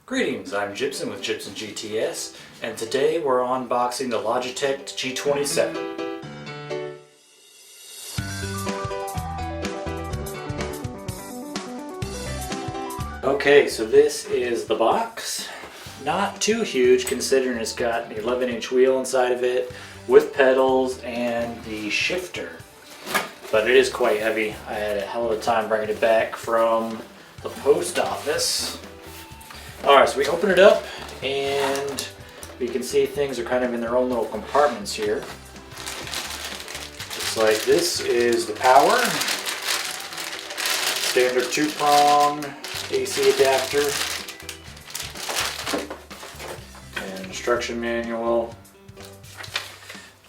Greetings, I'm Jypson with Jypson GTS, and today we're unboxing the Logitech G27. Okay, so this is the box. Not too huge considering it's got an 11-inch wheel inside of it with pedals and the shifter. But it is quite heavy. I had a hell of a time bringing it back from the post office. Alright, so we open it up and we can see things are kind of in their own little compartments here. Looks like this is the power. Standard 2-prong AC adapter. And instruction manual.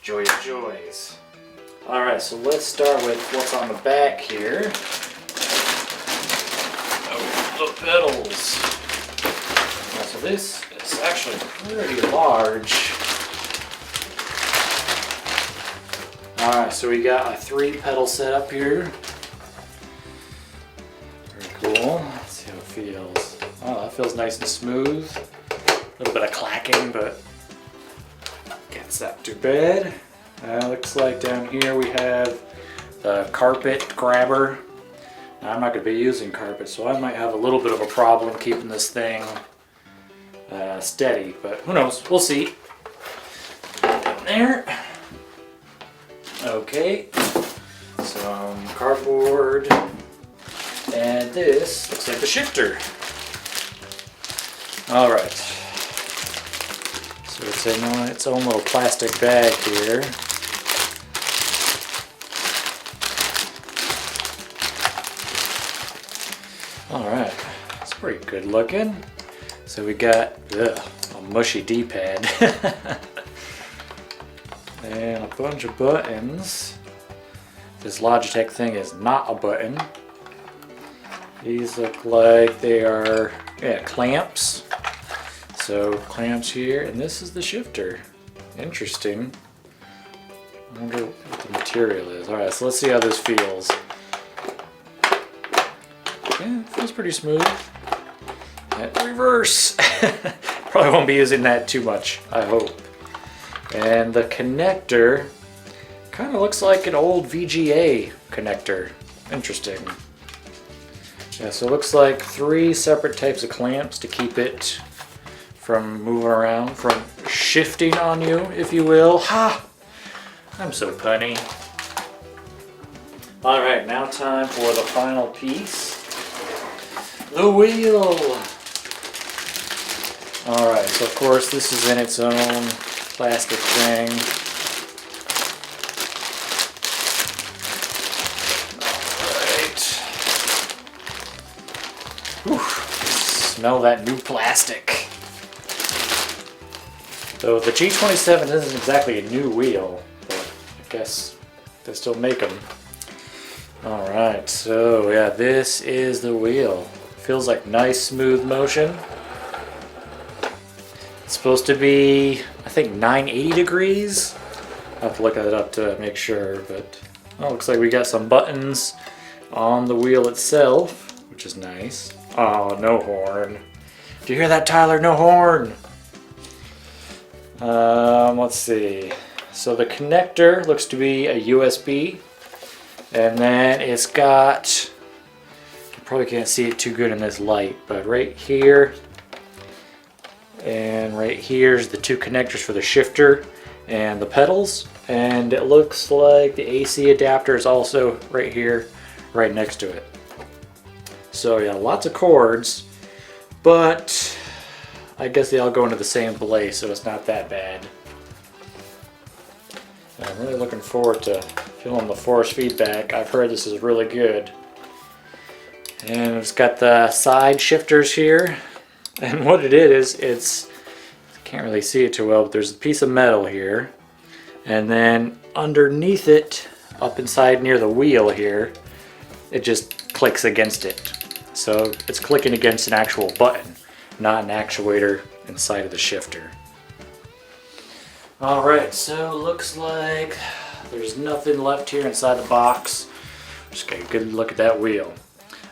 Joy of joys. Alright, so let's start with what's on the back here. Oh, the pedals. So this is actually pretty large. Alright, so we got a 3-pedal setup here. Very cool. Let's see how it feels. Oh, that feels nice and smooth. A little bit of clacking, but it's not too bad. Looks like down here we have the carpet grabber. Now, I'm not going to be using carpet, so I might have a little bit of a problem keeping this thing steady, but who knows, we'll see. Down there. Okay, some cardboard, and this looks like the shifter. Alright, so it's in its own little plastic bag here. Alright, it's pretty good looking. So we got a mushy D-pad and a bunch of buttons. This Logitech thing is not a button. These look like they are clamps. So clamps here, and this is the shifter. Interesting. I wonder what the material is. Alright, so let's see how this feels. Yeah, it feels pretty smooth. Reverse. Probably won't be using that too much, I hope. And the connector kind of looks like an old VGA connector. Interesting. Yeah, so it looks like 3 separate types of clamps to keep it from moving around, from shifting on you, if you will. Ha! I'm so punny. Alright, now time for the final piece. The wheel! Alright, so of course this is in its own plastic thing. Alright. Smell that new plastic. So the G27 isn't exactly a new wheel, but I guess they still make them. Alright, so yeah, this is the wheel. Feels like nice smooth motion. It's supposed to be, I think, 980 degrees. I'll have to look it up to make sure, but looks like we got some buttons on the wheel itself, which is nice. Oh, no horn. Do you hear that, Tyler? No horn. Let's see. So the connector looks to be a USB, and then it's got, you probably can't see it too good in this light, but right here and right here's the 2 connectors for the shifter and the pedals, and it looks like the AC adapter is also right here, right next to it. So yeah, lots of cords, but I guess they all go into the same place, so it's not that bad. I'm really looking forward to feeling the force feedback. I've heard this is really good. And it's got the side shifters here. And what it is, I can't really see it too well, but there's a piece of metal here. And then underneath it, up inside near the wheel here, it just clicks against it. So it's clicking against an actual button, not an actuator inside of the shifter. Alright, so looks like there's nothing left here inside the box. Just get a good look at that wheel.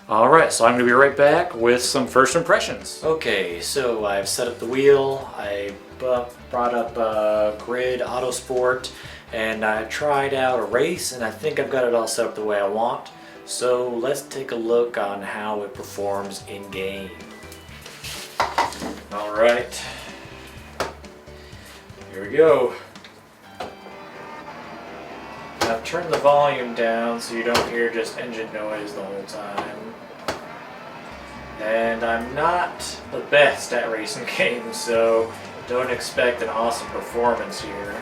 Alright, so I'm going to be right back with some first impressions. Okay, so I've set up the wheel, I brought up Grid Autosport, and I tried out a race, and I think I've got it all set up the way I want. So let's take a look on how it performs in game. Alright, here we go. I've turned the volume down so you don't hear just engine noise the whole time. And I'm not the best at racing games, so don't expect an awesome performance here.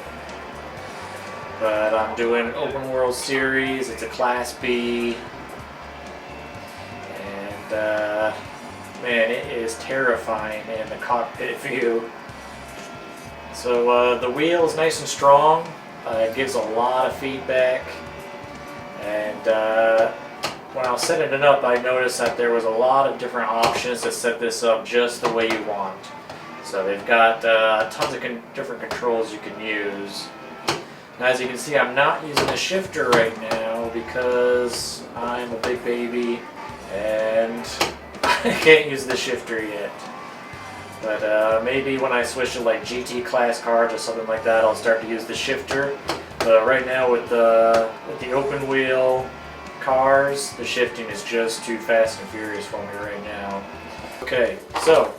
But I'm doing an open world series, it's a Class B. And man, it is terrifying in the cockpit view. So the wheel is nice and strong. It gives a lot of feedback, and when I was setting it up, I noticed that there was a lot of different options to set this up just the way you want. So they've got tons of different controls you can use. Now, as you can see, I'm not using the shifter right now because I'm a big baby and I can't use the shifter yet. But maybe when I switch to like GT class cars or something like that, I'll start to use the shifter. But right now with the open wheel cars, the shifting is just too fast and furious for me right now. Okay, so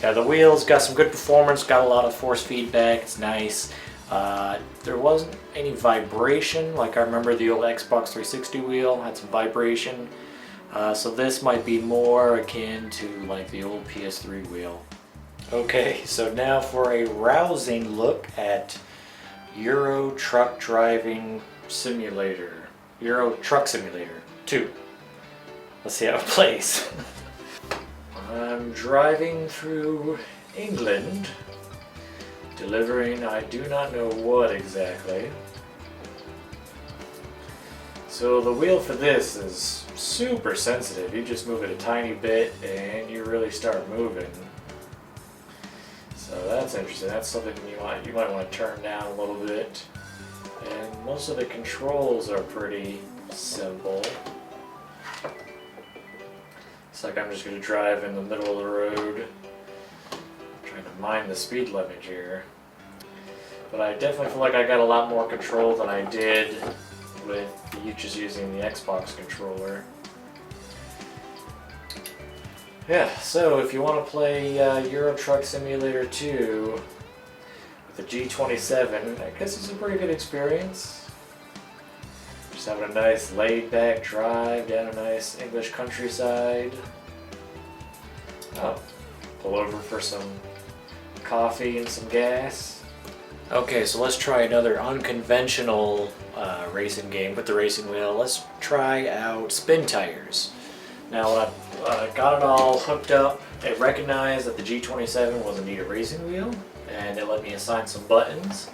yeah, the wheel's got some good performance, got a lot of force feedback, it's nice. There wasn't any vibration, like I remember the old Xbox 360 wheel had some vibration. So this might be more akin to like the old PS3 wheel. Okay, so now for a rousing look at Euro Truck Driving Simulator. Euro Truck Simulator 2. Let's see how it plays. I'm driving through England, delivering I do not know what exactly. So the wheel for this is super sensitive. You just move it a tiny bit and you really start moving. So that's interesting. That's something you might want to turn down a little bit. And most of the controls are pretty simple. It's like I'm just going to drive in the middle of the road. I'm trying to mind the speed limit here. But I definitely feel like I got a lot more control than I did with just using the Xbox controller. Yeah, so if you want to play Euro Truck Simulator 2 with the G27, I guess it's a pretty good experience. Just having a nice laid-back drive down a nice English countryside. Oh, pull over for some coffee and some gas. Okay, so let's try another unconventional racing game with the racing wheel. Let's try out Spintires. Now when I got it all hooked up, it recognized that the G27 was indeed a racing wheel, and it let me assign some buttons.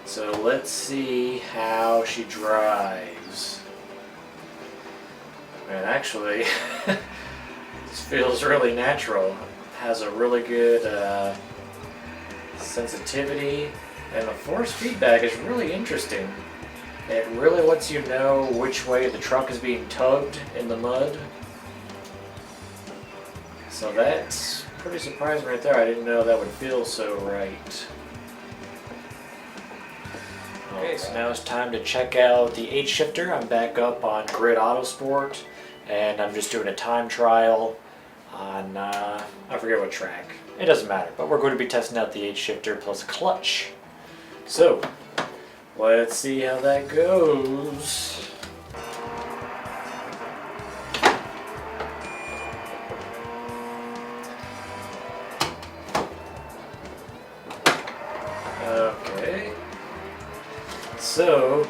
So let's see how she drives. And actually, this feels really natural. It has a really good sensitivity, and the force feedback is really interesting. It really lets you know which way the truck is being tugged in the mud. So that's pretty surprising right there. I didn't know that would feel so right. Okay, so now it's time to check out the H shifter. I'm back up on Grid Autosport, and I'm just doing a time trial on, I forget what track. It doesn't matter, but we're going to be testing out the H shifter plus clutch. So, let's see how that goes. Okay. So,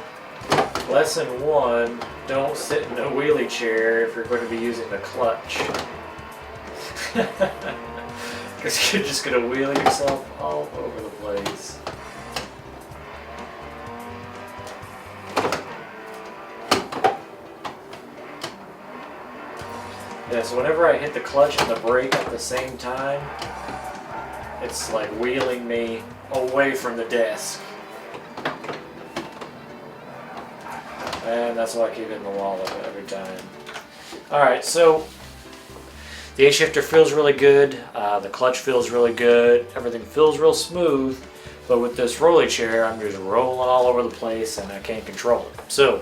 lesson 1, don't sit in a wheelie chair if you're going to be using the clutch. Because you're just going to wheel yourself all over the place. Yeah, so whenever I hit the clutch and the brake at the same time, it's like wheeling me away from the desk. And that's why I keep hitting the wall every time. Alright, so the A-shifter feels really good, the clutch feels really good, everything feels real smooth, but with this rolly chair I'm just rolling all over the place and I can't control it. So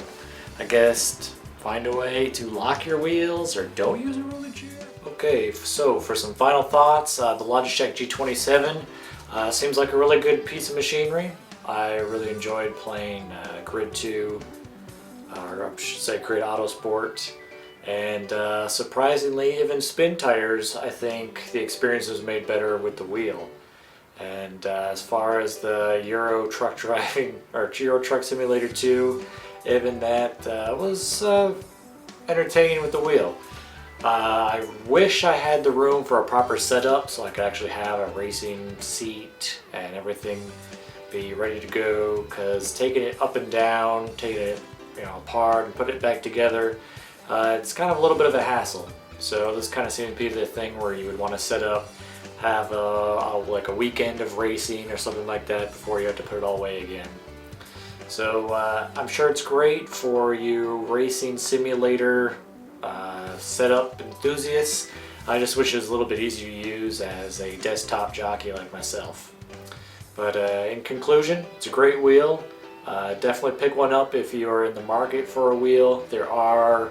I guess find a way to lock your wheels or don't use a rolly chair. Okay, so for some final thoughts, the Logitech G27 seems like a really good piece of machinery. I really enjoyed playing Grid 2, or I should say Grid Autosport. And surprisingly, even Spintires, I think the experience was made better with the wheel. And as far as the Euro Truck Driving, or Euro Truck Simulator 2, even that was entertaining with the wheel. I wish I had the room for a proper setup so I could actually have a racing seat and everything be ready to go, because taking it up and down, taking it apart and put it back together, it's kind of a little bit of a hassle. So this kind of seems to be the thing where you would want to set up, have like a weekend of racing or something like that before you have to put it all away again. So I'm sure it's great for you racing simulator setup enthusiasts. I just wish it was a little bit easier to use as a desktop jockey like myself. But in conclusion, it's a great wheel. Definitely pick one up if you're in the market for a wheel. There are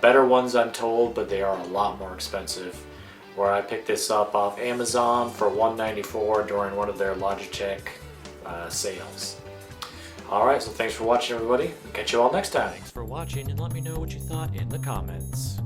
better ones, I'm told, but they are a lot more expensive. Where I picked this up off Amazon for $194 during one of their Logitech sales. Alright, so thanks for watching, everybody. I'll catch you all next time. Thanks for watching, and let me know what you thought in the comments.